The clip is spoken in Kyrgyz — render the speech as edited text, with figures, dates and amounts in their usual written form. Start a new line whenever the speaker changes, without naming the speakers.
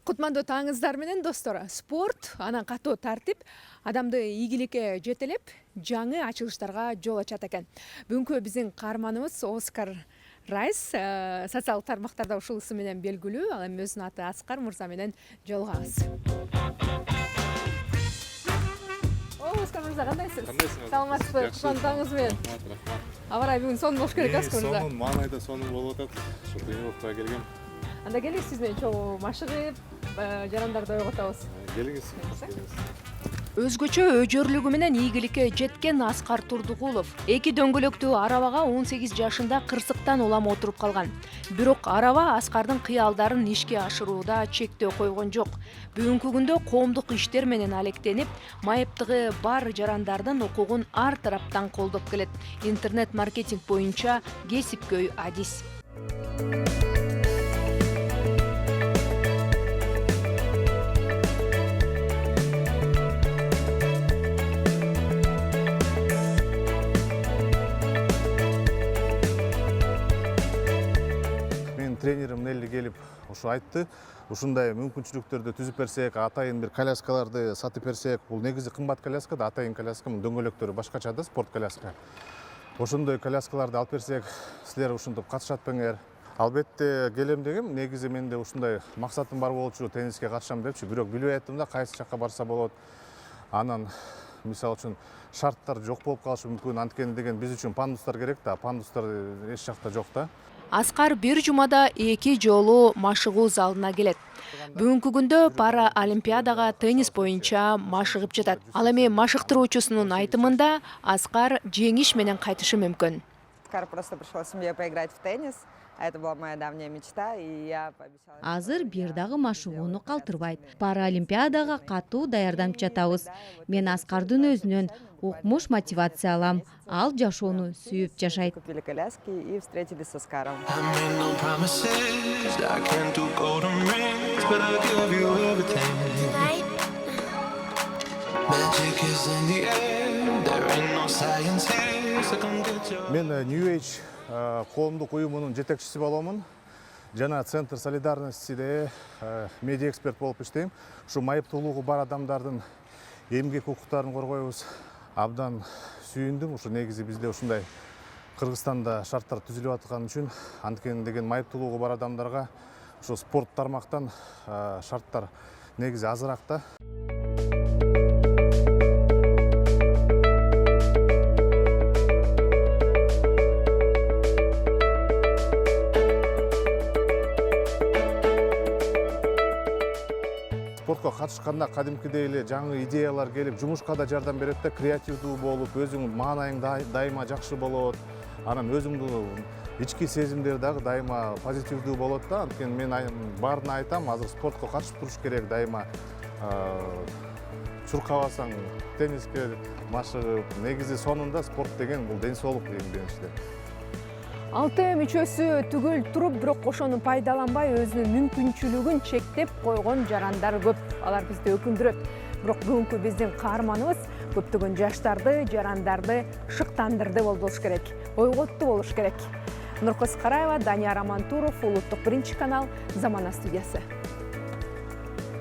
Кутмандуу таңыңыздар менен достор. Спорт анан катуу тартип адамды ийгиликке жетелеп, жаңы ачылыштарга жол ачат экен. Бүгүнкү биздин каарманыбыз Оскар Райс социалдык тармактарда ушул ысым менен белгилүү. Ал эми өзүнүн аты Аскар мырза менен жолугабыз. Оскар мырза, кандайсыз? Саламатсызбы? Кутмандуу таңыңыз менен. Абарай бүгүн сонун болуш керек, Аскар мырза.
Сонун, маанайда сонун болуп атат. Ушул тренировкага келгем.
Анда келиңиз сиз менен чогуу машыгып, жарандарды ойготобуз.
Келиңиз.
Өзгөчө өжөрлүгү менен ийгиликке жеткен Аскар Турдугулов 2 дөңгөлөктүү арабага 18 жашында кырсыктан улам отуруп калган. Бирок араба Аскардын кыялдарын ишке ашырууда чектөө койгон жок. Бүгүнкү күндө коомдук иштер менен алектенип, майыптыгы бар жарандардын укугун ар тараптан колдоп келет. Интернет-маркетинг боюнча кесипкөй адис.
Тренерим Нелли келип ушу айтты. Ушундай мүмкүнчүлүктөрдү түзүп берсек, атайын бир коляскаларды сатып берсек, бул негизи кымбат коляска да, атайын коляска, дөңгөлөктөрү башкача да, спорт коляска. Ошондой коляскаларды алып берсек, силер ушинтип катышат беңер. Албетте келем дегем, негизи менде ушундай максатым бар болчу, тенниске катышам депчи, бирок билбей аттым да кайсы жакка барса болот. Анан мисалы үчүн шарттар жок болуп калышы мүмкүн, анткени деген биз үчүн пандустар керек да, пандустар эч жакта жок да.
Аскар бир жумада 2 жолу машыгуу залына келет. Бүгүнкү күндө пара олимпиадага теннис боюнча машыгып жатат. Ал эми машыктыруучусунун айтымында Аскар жеңиш менен кайтышы мүмкүн.
Аскар просто пришел с семьей поиграть в теннис. Это была моя давняя мечта, и я пообещала.
Азыр бир дагы машыгууну калтырбайт. Паралимпиадага катуу даярданып жатабыз. Мен Аскардын өзүнөн укмуш мотивация алам. Ал жашоону сүйүп жашайт.
Купили коляски и встретились с Аскаром.
Мен New Age коомдук уюмунун жетекчиси боломун. Жана Центр солидарностиде медиа эксперт болуп иштейм. Ушу майыптуулугу бар адамдардын эмгек укуктарын коргойбуз. Абдан сүйүндүм. Ушу негизи бизде ушундай Кыргызстанда шарттар түзүлүп аткан үчүн, анткени деген майыптуулугу бар адамдарга ушу спорт тармактан шарттар негизи азыраак да. Спортко катышканда кадимкидей эле жаңы идеялар келип, жумушка да жардам берет да, креативдүү болуп, өзүңүн маанайың дайыма жакшы болот. Анан өзүңдүн ички сезимдер дагы дайыма позитивдүү болот да. Анткени мен баарына айтам, азыр спортко катышып туруш керек дайыма. Чуркабасаң, тенниске машыгып, негизи сонунда спорт деген бул ден соолук деген беришти.
6 мүчөсү түгөл туруп, бирок ошону пайдаланбай өзүнүн мүмкүнчүлүгүн чектеп койгон жарандар көп. Алар бизди өкүндүрөт. Бирок бүгүнкү биздин каарманыбыз көптөгөн жаштарды, жарандарды шыктандырды болуш керек, ойготту болуш керек. Нуркыз Караева, Данияр Амантуров, Улуттук биринчи канал, Замана студиясы.